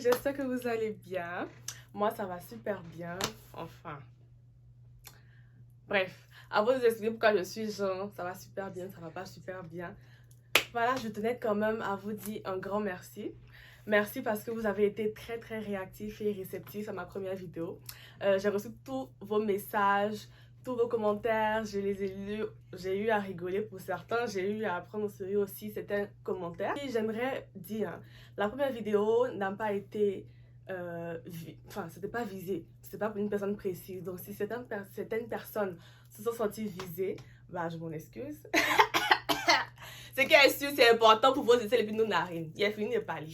j'espère que vous allez bien. Moi, ça va super bien. Enfin. Bref, avant de vous expliquer pourquoi je suis genre, ça va super bien, ça va pas super bien. Voilà, je tenais quand même à vous dire un grand merci. Merci parce que vous avez été très réactifs et réceptifs à ma première vidéo. J'ai reçu tous vos messages, tous vos commentaires, je les ai lus, j'ai eu à rigoler pour certains, j'ai eu à prendre au sérieux aussi certains commentaires. Et j'aimerais dire, la première vidéo n'a pas été, enfin c'était pas visé, c'était pas pour une personne précise. Donc si certaines personnes se sont senties visées, bah je m'en excuse. Ce qui est sûr, c'est important pour vos essais et puis nos narines. Il a fini de parler.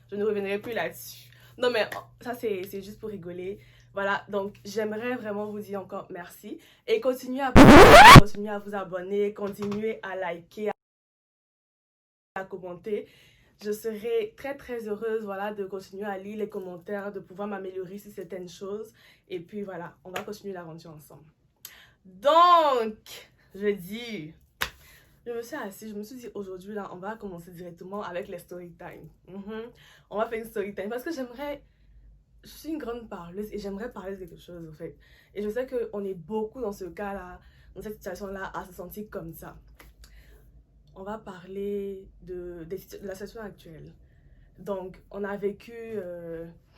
Je ne reviendrai plus là-dessus. Non, mais ça, c'est juste pour rigoler. Voilà, donc j'aimerais vraiment vous dire encore merci. Et continuez à vous abonner, continuez à liker, à commenter. Je serai très heureuse, voilà, de continuer à lire les commentaires, de pouvoir m'améliorer sur certaines choses. Et puis voilà, on va continuer l'aventure ensemble. Donc, je dis... Je me suis assise, je me suis dit aujourd'hui là, on va commencer directement avec les story time. On va faire une story time parce que j'aimerais, je suis une grande parleuse et j'aimerais parler de quelque chose en fait. Et je sais qu'on est beaucoup dans ce cas là, dans cette situation là, à se sentir comme ça. On va parler de la situation actuelle. Donc, on a vécu...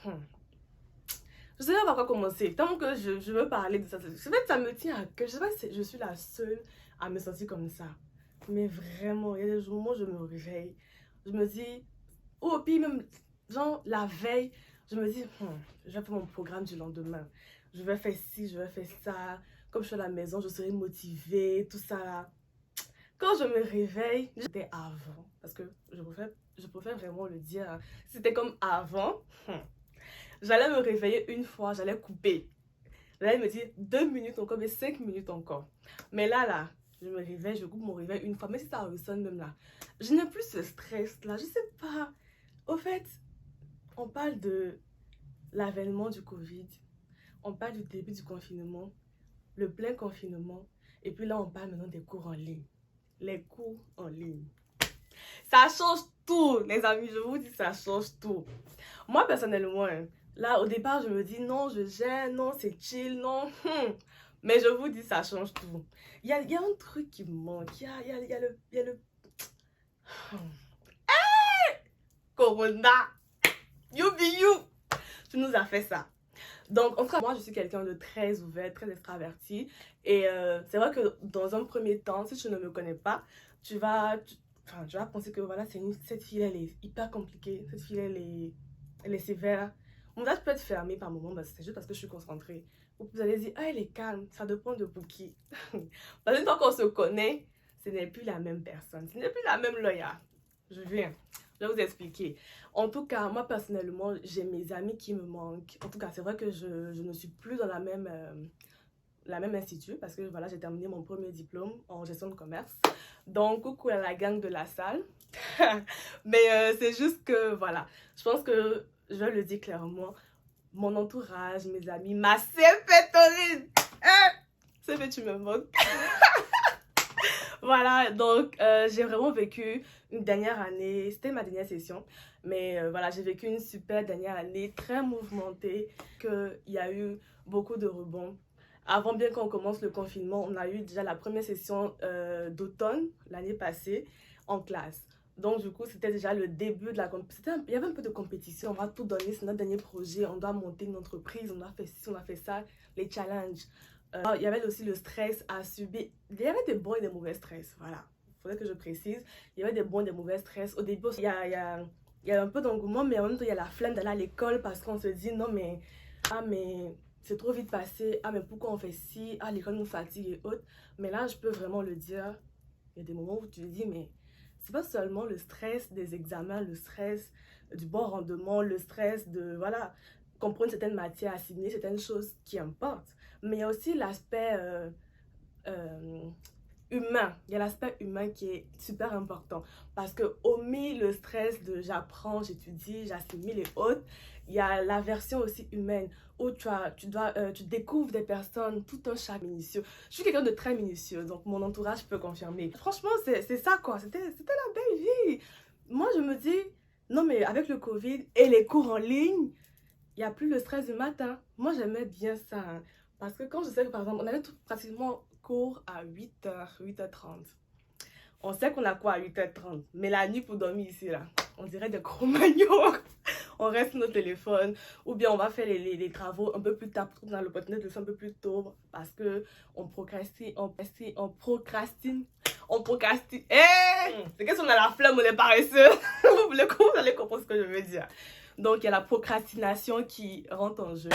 Je sais pas par quoi commencer. Tant que je veux parler de ça, ça me tient à cœur. Je sais pas si je suis la seule à me sentir comme ça. Mais vraiment, il y a des jours où je me réveille, je me dis, ou au pire même, genre la veille, je me dis, je vais faire mon programme du lendemain. Je vais faire ci, je vais faire ça. Comme je suis à la maison, je serai motivée, tout ça là. Quand je me réveille, j'étais avant, parce que je préfère vraiment le dire, hein. C'était comme avant, j'allais me réveiller une fois, j'allais couper. J'allais me dire 2 minutes encore, mais 5 minutes encore. Mais là, je me réveille, je coupe mon réveil une fois, mais si ça ressonne même là, je n'ai plus ce stress là, je sais pas. Au fait, on parle de l'avènement du Covid, on parle du début du confinement, le plein confinement, et puis là on parle maintenant des cours en ligne. Les cours en ligne. Ça change tout, les amis, je vous dis, ça change tout. Moi personnellement, là au départ je me dis non, je gère, non c'est chill, non. Mais je vous dis, ça change tout. Il y a un truc qui me manque. Il y a le... Hey! Corona! You be you! Tu nous as fait ça. Donc, en tout cas, moi, je suis quelqu'un de très ouvert, très extraverti. Et c'est vrai que dans un premier temps, si tu ne me connais pas, tu vas penser que voilà, cette fille, elle est hyper compliquée. Cette fille, elle est sévère. Mon visage peut être fermé par moments, mais c'est juste parce que je suis concentrée. Vous allez dire, ah, elle est calme, ça dépend de pour qui. Parce que tant qu'on se connaît, ce n'est plus la même personne, ce n'est plus la même Loya. Je vais vous expliquer. En tout cas, moi personnellement, j'ai mes amis qui me manquent. En tout cas, c'est vrai que je ne suis plus dans la même institut parce que voilà, j'ai terminé mon premier diplôme en gestion de commerce. Donc, coucou à la gang de la salle. Mais c'est juste que voilà, je pense que je vais le dire clairement. Mon entourage, mes amis, ma CP CP, tu me manques. Voilà, donc j'ai vraiment vécu une dernière année, c'était ma dernière session, mais voilà, j'ai vécu une super dernière année, très mouvementée, qu'il y a eu beaucoup de rebonds. Avant bien qu'on commence le confinement, on a eu déjà la première session d'automne l'année passée en classe. Donc du coup, c'était déjà le début de la compétition. Il y avait un peu de compétition, on va tout donner, c'est notre dernier projet, on doit monter une entreprise, on a fait ci, on a fait ça, les challenges. Il y avait aussi le stress à subir. Il y avait des bons et des mauvais stress, voilà. Il faudrait que je précise. Il y avait des bons et des mauvais stress. Au début, il y a un peu d'engouement, mais en même temps, il y a la flemme d'aller à l'école parce qu'on se dit, non, mais, mais c'est trop vite passé. Ah, mais pourquoi on fait ci? Ah, l'école nous fatigue et autres. Mais là, je peux vraiment le dire. Il y a des moments où tu te dis, mais c'est pas seulement le stress des examens, le stress du bon rendement, le stress de, voilà, comprendre certaines matières, assimiler certaines choses qui importent. Mais il y a aussi l'aspect humain. Il y a l'aspect humain qui est super important. Parce que, omis le stress de j'apprends, j'étudie, j'assimile et autres, il y a la version aussi humaine où tu découvres des personnes, tout un chaque minutieux. Je suis quelqu'un de très minutieux, donc mon entourage peut confirmer. Franchement, c'est ça quoi. C'était la belle vie. Moi, je me dis, Non, mais avec le Covid et les cours en ligne, il n'y a plus le stress du matin. Moi, j'aimais bien ça, hein. Parce que quand je sais que, par exemple, on avait tout, pratiquement cours à 8h, 8h30. On sait qu'on a quoi à 8h30. Mais la nuit pour dormir ici, là, on dirait des Cro-Magnons. On reste sur notre téléphone. Ou bien on va faire les travaux un peu plus tard pour dans l'opportunité de le faire un peu plus tôt. Parce que on procrastine, on procrastine. C'est qu'est-ce qu'on a la flemme, on est paresseux. Vous allez comprendre ce que je veux dire. Donc, il y a la procrastination qui rentre en jeu.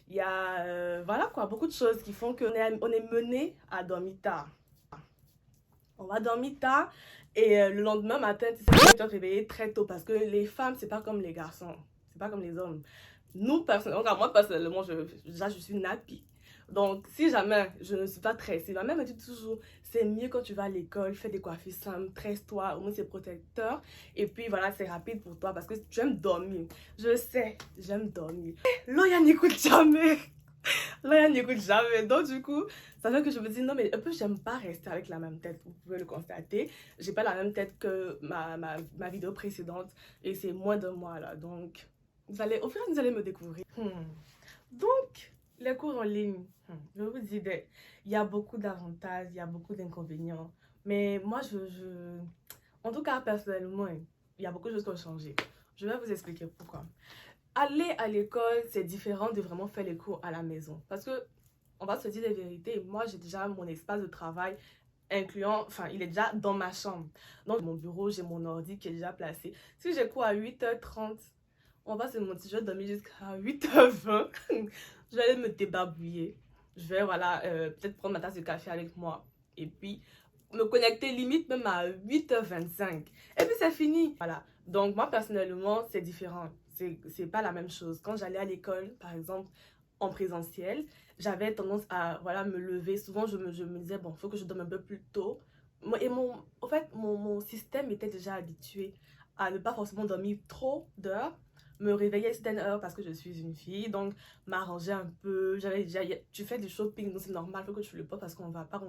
Il y a, voilà quoi, beaucoup de choses qui font on est mené à dormir tard. On va dormir tard et le lendemain matin, tu sais, tu vas te réveiller très tôt parce que les femmes, c'est pas comme les garçons, c'est pas comme les hommes. Nous, personnellement, moi, personnellement, déjà, je suis nappie. Donc, si jamais je ne suis pas tressée, ma mère me dit toujours, c'est mieux quand tu vas à l'école, fais des coiffures simples, tresse-toi, au moins c'est protecteur. Et puis voilà, c'est rapide pour toi parce que tu aimes dormir. Je sais, j'aime dormir. Loya n'écoute jamais. Loya n'écoute jamais. Donc, du coup, ça fait que je me dis, non, mais un peu, j'aime pas rester avec la même tête. Vous pouvez le constater. J'ai pas la même tête que ma vidéo précédente et c'est moins de moi là. Donc, au fur et à mesure, vous allez me découvrir. Donc, les cours en ligne, je vous dis, il y a beaucoup d'avantages, il y a beaucoup d'inconvénients. Mais moi, en tout cas, personnellement, il y a beaucoup de choses qui ont changé. Je vais vous expliquer pourquoi. Aller à l'école, c'est différent de vraiment faire les cours à la maison. Parce que, on va se dire la vérité, moi, j'ai déjà mon espace de travail incluant, enfin, il est déjà dans ma chambre. Donc, mon bureau, j'ai mon ordi qui est déjà placé. Si j'ai cours à 8h30, on va se mentir, je vais dormir jusqu'à 8h20. Je vais aller me débarbouiller. Je vais, voilà, peut-être prendre ma tasse de café avec moi. Et puis, me connecter limite même à 8h25. Et puis, c'est fini. Voilà. Donc, moi, personnellement, c'est différent. C'est pas la même chose. Quand j'allais à l'école, par exemple, en présentiel, j'avais tendance à, voilà, me lever. Souvent, je me disais, bon, il faut que je dorme un peu plus tôt. Et en fait, mon système était déjà habitué à ne pas forcément dormir trop d'heures, me réveiller à certaines heures parce que je suis une fille, donc m'arranger un peu. J'avais déjà, tu fais du shopping, donc c'est normal, faut que tu le portes parce qu'on va pas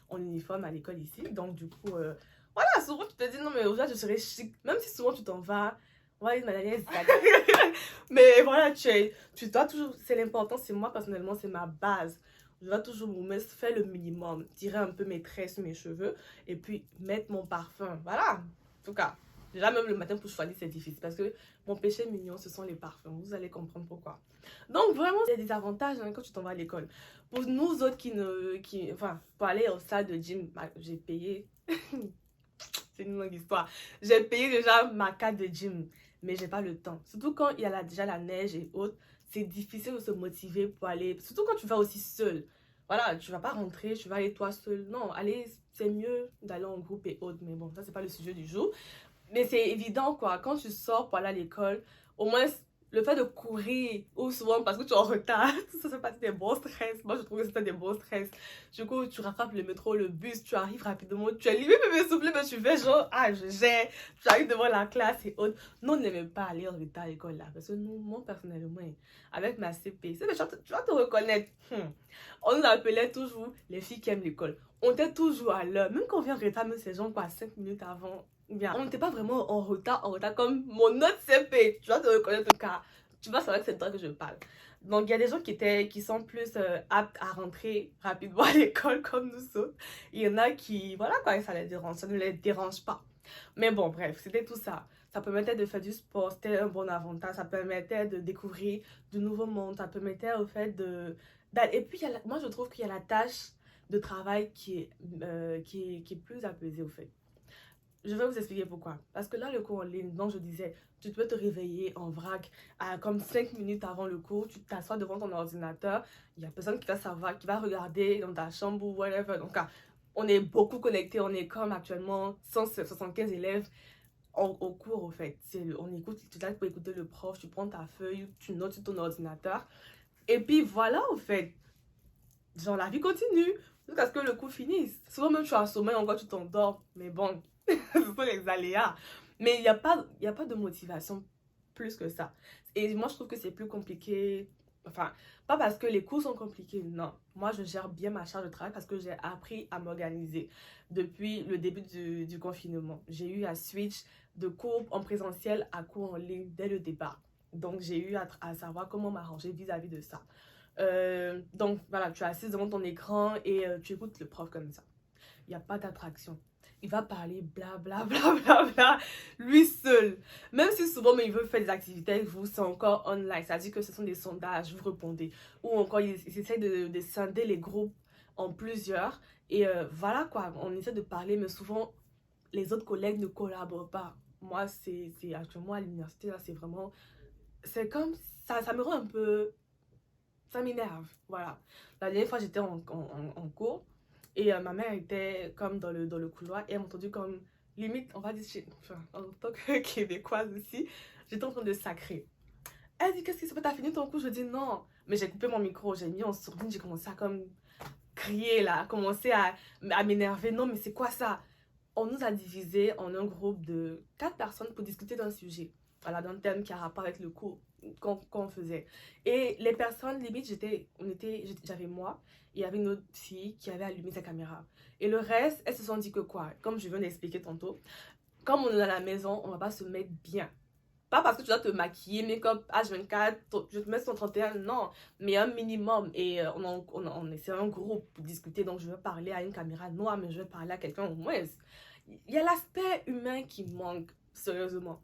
en uniforme à l'école ici. Donc du coup, voilà, souvent tu te dis non mais aujourd'hui je serais chic, même si souvent tu t'en vas, ouais, madame, mais voilà, tu dois toujours, c'est l'important, c'est moi personnellement, c'est ma base. Je dois toujours faire le minimum, tirer un peu mes tresses sur mes cheveux et puis mettre mon parfum. Voilà, en tout cas. Déjà, même le matin pour choisir, c'est difficile parce que mon péché mignon, ce sont les parfums. Vous allez comprendre pourquoi. Donc, vraiment, il y a des avantages hein, quand tu t'en vas à l'école. Pour nous autres enfin, pour aller au salle de gym, j'ai payé. C'est une longue histoire. J'ai payé déjà ma carte de gym, mais j'ai pas le temps. Surtout quand il y a déjà la neige et autres, c'est difficile de se motiver pour aller. Surtout quand tu vas aussi seul. Voilà, tu vas pas rentrer, tu vas aller toi seul. Non, allez, c'est mieux d'aller en groupe et autres. Mais bon, ça, c'est pas le sujet du jour. Mais c'est évident, quoi. Quand tu sors pour aller à l'école, au moins, le fait de courir, ou souvent parce que tu es en retard, ça fait partie des bons stress. Moi, je trouve que c'était des bons stress. Du coup, tu rattrapes le métro, le bus, tu arrives rapidement, tu es limite me souffler, mais tu fais genre, ah, je gère. Tu arrives devant la classe et autres. Nous, on n'aimait pas aller en retard à l'école, là. Parce que nous, moi, personnellement, avec ma CP, tu vas te reconnaître. On nous appelait toujours les filles qui aiment l'école. On était toujours à l'heure. Même quand on vient en retard, même ces gens, quoi, 5 minutes avant. Bien, on n'était pas vraiment en retard comme mon autre CP. Tu vas te reconnaître le cas. Tu vas savoir que c'est de toi que je parle. Donc, il y a des gens qui sont plus aptes à rentrer rapidement à l'école comme nous autres. Il y en a qui, voilà quoi, ça les dérange, ça ne les dérange pas. Mais bon, bref, c'était tout ça. Ça permettait de faire du sport, c'était un bon avantage. Ça permettait de découvrir de nouveaux mondes. Ça permettait au fait de... Et puis, moi, je trouve qu'il y a la tâche de travail qui est plus apaisée au fait. Je vais vous expliquer pourquoi. Parce que là, le cours en ligne, donc je disais, tu peux te réveiller en vrac comme 5 minutes avant le cours, tu t'assois devant ton ordinateur, il n'y a personne qui va savoir, qui va regarder dans ta chambre ou whatever. Donc, on est beaucoup connectés, on est comme actuellement 175 élèves au cours, au fait. On écoute, tu peux écouter le prof, tu prends ta feuille, tu notes sur ton ordinateur. Et puis voilà, au fait, genre la vie continue jusqu'à ce que le cours finisse. Souvent même tu as un sommeil, encore tu t'endors, mais bon. Ce sont les aléas. Mais il n'y a pas de motivation plus que ça. Et moi, je trouve que c'est plus compliqué. Enfin, pas parce que les cours sont compliqués, non. moi, je gère bien ma charge de travail parce que j'ai appris à m'organiser depuis le début du confinement. J'ai eu à switch de cours en présentiel à cours en ligne dès le départ. Donc, j'ai eu à savoir comment m'arranger vis-à-vis de ça. Donc, voilà, tu es assise devant ton écran et tu écoutes le prof comme ça. Il n'y a pas d'attraction. Il va parler bla bla bla bla bla, lui seul. Même si souvent, mais il veut faire des activités avec vous, c'est encore online. C'est-à-dire que ce sont des sondages, vous répondez. Ou encore, ils essaient de scinder les groupes en plusieurs. Et voilà quoi, on essaie de parler, mais souvent, les autres collègues ne collaborent pas. Moi, c'est actuellement à l'université, là, c'est vraiment... C'est comme... Ça me rend un peu... Ça m'énerve, voilà. La dernière fois, j'étais en cours. Et ma mère était comme dans le couloir et elle m'a entendu comme limite, on va dire, enfin, en tant que québécoise aussi, j'étais en train de sacrer. Elle dit, qu'est-ce qui se passe, t'as fini ton cours? Je dis non. Mais j'ai coupé mon micro, j'ai mis en sourdine, j'ai commencé à comme crier là, commencer à m'énerver. Non, mais c'est quoi ça? On nous a divisés en un groupe de 4 personnes pour discuter d'un sujet. Voilà, d'un thème qui a rapport avec le cours qu'on faisait. Et les personnes, limite, j'avais moi, et il y avait une autre fille qui avait allumé sa caméra. Et le reste, elles se sont dit que quoi, comme je viens d'expliquer tantôt, comme on est à la maison, on va pas se mettre bien. Pas parce que tu dois te maquiller, make-up H24, je te mets 131, non, mais un minimum. Et c'est un groupe pour discuter, donc je vais parler à une caméra noire, mais je vais parler à quelqu'un au moins. Il y a l'aspect humain qui manque, sérieusement.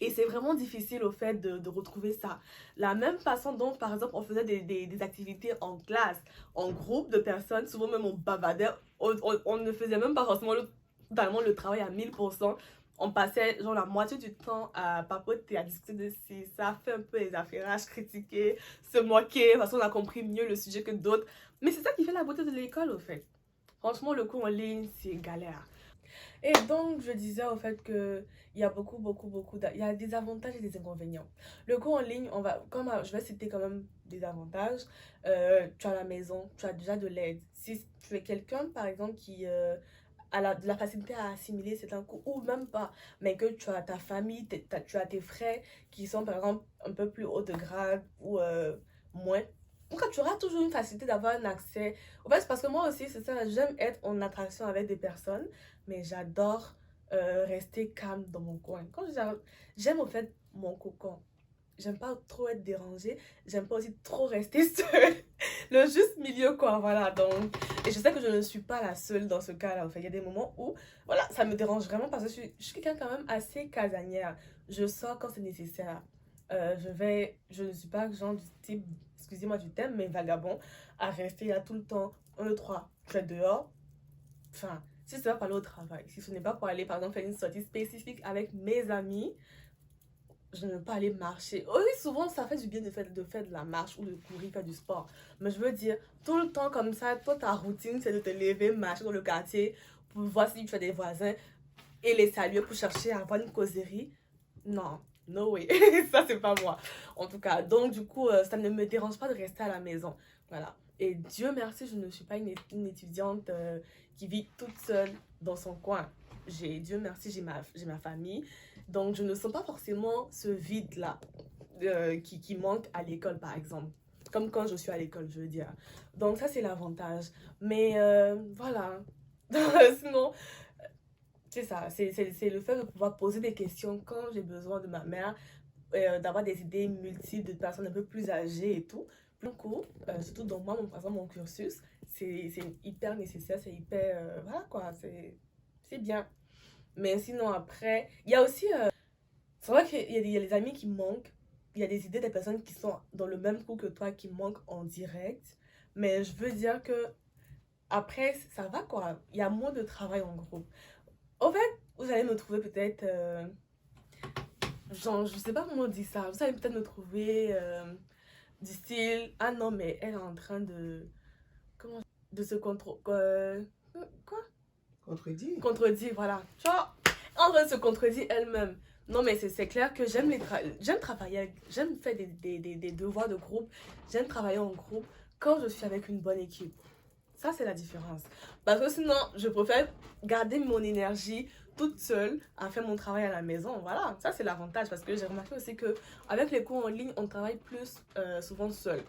Et c'est vraiment difficile au fait de retrouver ça. La même façon dont, par exemple, on faisait des activités en classe, en groupe de personnes, souvent même on bavardait, on ne faisait même pas forcément totalement le travail à 1000%. On passait genre la moitié du temps à papoter, à discuter de si ça fait un peu les affairages, critiquer, se moquer, parce qu'on a compris mieux le sujet que d'autres. Mais c'est ça qui fait la beauté de l'école, au fait. Franchement, le cours en ligne, c'est galère. Et donc, je disais au fait que il y a il y a des avantages et des inconvénients. Le cours en ligne, je vais citer quand même des avantages. Tu as la maison, tu as déjà de l'aide. Si tu es quelqu'un, par exemple, qui a de la facilité à assimiler certains cours, ou même pas, mais que tu as ta famille, tu as tes frères qui sont, par exemple, un peu plus haut de grade ou moins. Donc, tu auras toujours une facilité d'avoir un accès. En fait, c'est parce que moi aussi, c'est ça, j'aime être en attraction avec des personnes mais j'adore rester calme dans mon coin. J'aime en fait mon cocon. J'aime pas trop être dérangée, j'aime pas aussi trop rester seule. Le juste milieu, quoi, voilà. Donc, et je sais que je ne suis pas la seule dans ce cas-là. En fait, il y a des moments où, voilà, ça me dérange vraiment parce que je suis quelqu'un quand même assez casanière. Je sors quand c'est nécessaire. Je ne suis pas genre du type, excusez-moi du thème, mais vagabond, à rester là tout le temps. 1, 2, 3, je vais dehors. Enfin, si c'est pas pour aller au travail, si ce n'est pas pour aller, par exemple, faire une sortie spécifique avec mes amis, je ne veux pas aller marcher. Oui, souvent, ça fait du bien de faire de la marche ou de courir, faire du sport. Mais je veux dire, tout le temps comme ça, toi, ta routine, c'est de te lever, marcher dans le quartier pour voir si tu as des voisins et les saluer pour chercher à avoir une causerie. Non, no way. Ça, c'est pas moi. En tout cas, donc, du coup, ça ne me dérange pas de rester à la maison. Voilà. Et Dieu merci, je ne suis pas une étudiante qui vit toute seule dans son coin. Dieu merci, j'ai ma famille. Donc, je ne sens pas forcément ce vide-là qui manque à l'école, par exemple. Comme quand je suis à l'école, je veux dire. Donc, ça, c'est l'avantage. Mais voilà. Sinon, c'est ça. C'est le fait de pouvoir poser des questions quand j'ai besoin de ma mère, d'avoir des idées multiples de personnes un peu plus âgées et tout. Plus court, surtout dans moi, par exemple, mon cursus, c'est hyper nécessaire, c'est hyper... voilà quoi, c'est bien. Mais sinon, après, il y a aussi... c'est vrai qu'il y a les amis qui manquent, il y a des idées des personnes qui sont dans le même cours que toi qui manquent en direct. Mais je veux dire que après, ça va quoi. Il y a moins de travail en groupe. En fait, vous allez me trouver peut-être... genre, je sais pas comment on dit ça. Vous allez peut-être me trouver du style... Ah non, mais elle est en train de... Comment... De se contrôler... quoi? Contredire, voilà. Genre, en train de se contredire elle-même. Non, mais c'est clair que j'aime travailler, j'aime faire des devoirs de groupe, j'aime travailler en groupe quand je suis avec une bonne équipe. Ça, c'est la différence. Parce que sinon, je préfère garder mon énergie toute seule à faire mon travail à la maison. Voilà, ça, c'est l'avantage. Parce que j'ai remarqué aussi que avec les cours en ligne, on travaille plus souvent seul.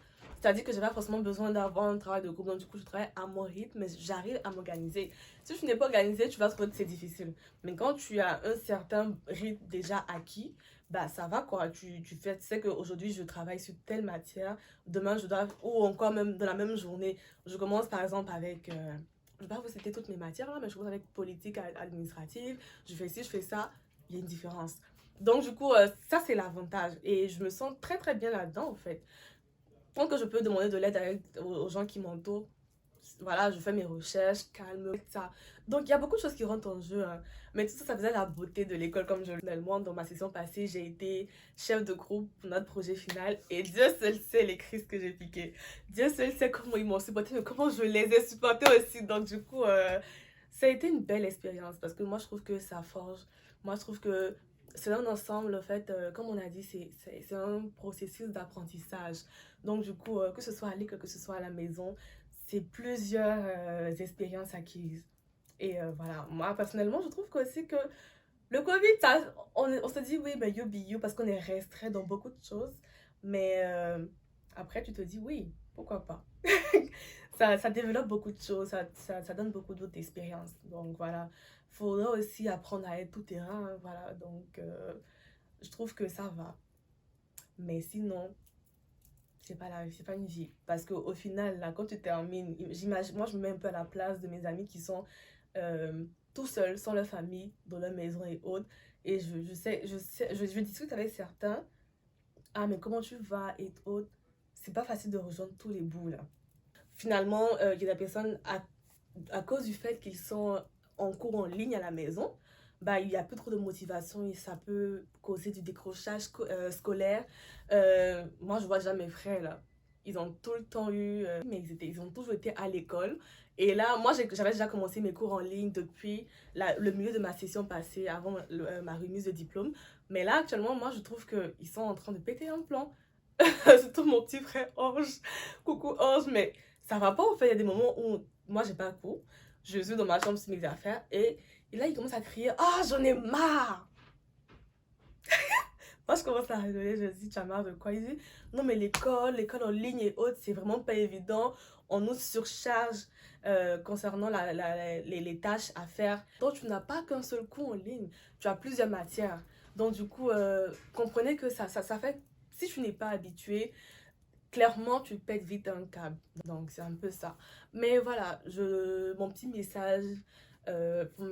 C'est-à-dire que j'ai pas forcément besoin d'avoir un travail de groupe. Donc, du coup, je travaille à mon rythme, mais j'arrive à m'organiser. Si tu n'es pas organisé, tu vas trouver que c'est difficile. Mais quand tu as un certain rythme déjà acquis, bah, ça va quoi. Tu sais qu'aujourd'hui, je travaille sur telle matière. Demain, je dois, ou encore même dans la même journée, je commence par exemple avec, je ne vais pas vous citer toutes mes matières là, mais je commence avec politique administrative. Je fais ci, je fais ça. Il y a une différence. Donc, du coup, ça, c'est l'avantage. Et je me sens très, très bien là-dedans, en fait. Tant que je peux demander de l'aide aux gens qui m'entourent, voilà, je fais mes recherches, calme, ça. Donc, il y a beaucoup de choses qui rentrent en jeu, hein. Mais tout ça, ça faisait la beauté de l'école, comme je le dis. Moi, dans ma session passée, j'ai été chef de groupe pour notre projet final. Et Dieu seul sait les crises que j'ai piquées. Dieu seul sait comment ils m'ont supporté, mais comment je les ai supportés aussi. Donc, du coup, ça a été une belle expérience parce que moi, je trouve que ça forge. Moi, je trouve que c'est un ensemble, en fait, comme on a dit, c'est un processus d'apprentissage. Donc, du coup, que ce soit à l'école, que ce soit à la maison, c'est plusieurs expériences acquises. Et voilà, moi, personnellement, je trouve aussi que le Covid, ça, on se dit, oui, ben, you be you, parce qu'on est restreint dans beaucoup de choses. Mais après, tu te dis, oui, pourquoi pas. Ça développe beaucoup de choses, ça donne beaucoup d'autres expériences. Donc voilà, il faudra aussi apprendre à être tout terrain, hein, voilà. Donc je trouve que ça va. Mais sinon, c'est pas une vie. Parce qu'au final, là, quand tu termines, j'imagine, moi, je me mets un peu à la place de mes amis qui sont tout seuls, sans leur famille, dans leur maison et autres. Et je discute avec certains. Ah, mais comment tu vas et autres. C'est pas facile de rejoindre tous les bouts, là. Finalement, il y a des personnes, à cause du fait qu'ils sont en cours en ligne à la maison, bah, il n'y a plus trop de motivation et ça peut causer du décrochage scolaire. Moi, je vois déjà mes frères, là. Ils ont tout le temps eu, mais ils ont toujours été à l'école. Et là, moi, j'avais déjà commencé mes cours en ligne depuis le milieu de ma session passée, avant ma remise de diplôme. Mais là, actuellement, moi, je trouve qu'ils sont en train de péter un plan. Surtout mon petit frère Ange. Coucou Ange, mais ça va pas en fait. Il y a des moments où moi, j'ai pas cours. Je suis dans ma chambre sur mes affaires et là, il commence à crier: Ah, j'en ai marre! Moi, je commence à rigoler. Je dis: Tu as marre de quoi? Il dit: Non, mais l'école en ligne et autres, c'est vraiment pas évident. On nous surcharge concernant les tâches à faire. Donc, tu n'as pas qu'un seul cours en ligne. Tu as plusieurs matières. Donc, du coup, comprenez que ça fait. Si tu n'es pas habitué, clairement, tu pètes vite un câble. Donc, c'est un peu ça. Mais voilà, mon petit message pour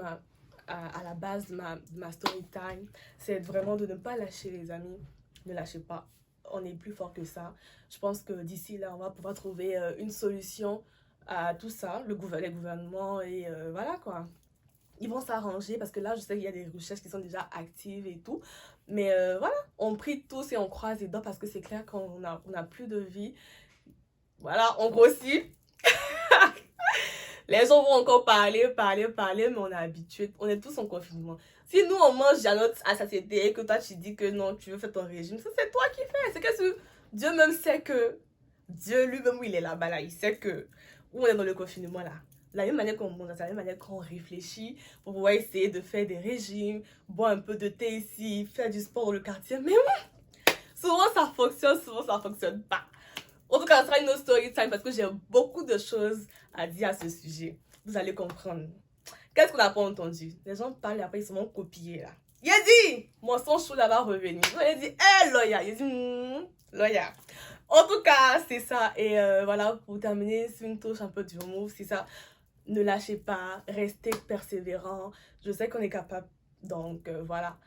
à la base de ma story time, c'est vraiment de ne pas lâcher les amis. Ne lâchez pas. On est plus fort que ça. Je pense que d'ici là, on va pouvoir trouver une solution à tout ça. Les gouvernements et voilà quoi. Ils vont s'arranger parce que là, je sais qu'il y a des recherches qui sont déjà actives et tout. Mais voilà, on prie tous et on croise les doigts parce que c'est clair qu'on a plus de vie. Voilà, on grossit. Les gens vont encore parler, mais on est habitué. On est tous en confinement. Si nous, on mange à satiété et que toi, tu dis que non, tu veux faire ton régime, ça, c'est toi qui fais. C'est que Dieu même sait que... Dieu lui-même, il est là-bas, là. Il sait que... Où on est dans le confinement, là. De la même manière qu'on mange, de la même manière qu'on réfléchit pour pouvoir essayer de faire des régimes, boire un peu de thé ici, faire du sport dans le quartier. Mais oui, souvent ça fonctionne, souvent ça fonctionne pas. En tout cas, ça sera une autre story time parce que j'ai beaucoup de choses à dire à ce sujet. Vous allez comprendre. Qu'est-ce qu'on n'a pas entendu? Les gens parlent et après ils se vont copier là. Il a dit, mon son chaud là va revenir. Il a dit, hé, Loya. Il a dit, Loya. En tout cas, c'est ça. Et voilà, pour terminer sur une touche un peu d'humour, c'est ça. Ne lâchez pas, restez persévérant. Je sais qu'on est capable. Donc voilà,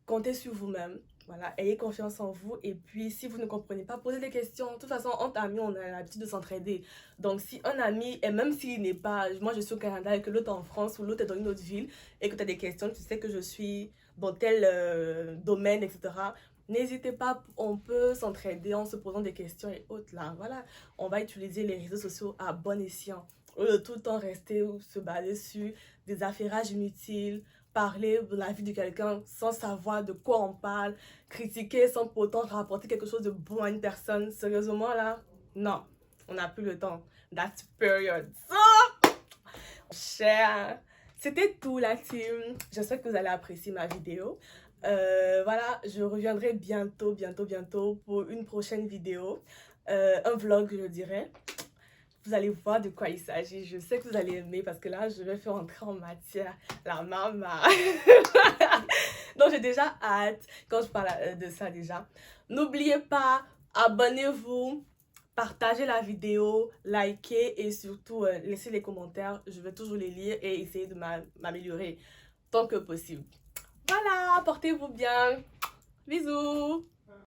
comptez sur vous-même. Voilà, ayez confiance en vous. Et puis, si vous ne comprenez pas, posez des questions. De toute façon, entre amis, on a l'habitude de s'entraider. Donc, si un ami, et même s'il n'est pas... Moi, je suis au Canada et que l'autre est en France ou l'autre est dans une autre ville et que tu as des questions, tu sais que je suis dans tel domaine, etc. N'hésitez pas, on peut s'entraider en se posant des questions et autres là. Voilà, on va utiliser les réseaux sociaux à bon escient. Au lieu de tout le temps rester ou se baser sur des affairages inutiles, parler de la vie de quelqu'un sans savoir de quoi on parle, critiquer sans pourtant rapporter quelque chose de bon à une personne. Sérieusement là, non, on n'a plus le temps. That's period. So, cher, c'était tout la team. J'espère que vous allez apprécier ma vidéo. Voilà, je reviendrai bientôt pour une prochaine vidéo. un vlog, je dirais. Vous allez voir de quoi il s'agit. Je sais que vous allez aimer parce que là, je vais faire entrer en matière la maman. Donc, j'ai déjà hâte quand je parle de ça déjà. N'oubliez pas, abonnez-vous, partagez la vidéo, likez et surtout laissez les commentaires. Je vais toujours les lire et essayer de m'améliorer tant que possible. Voilà, portez-vous bien. Bisous.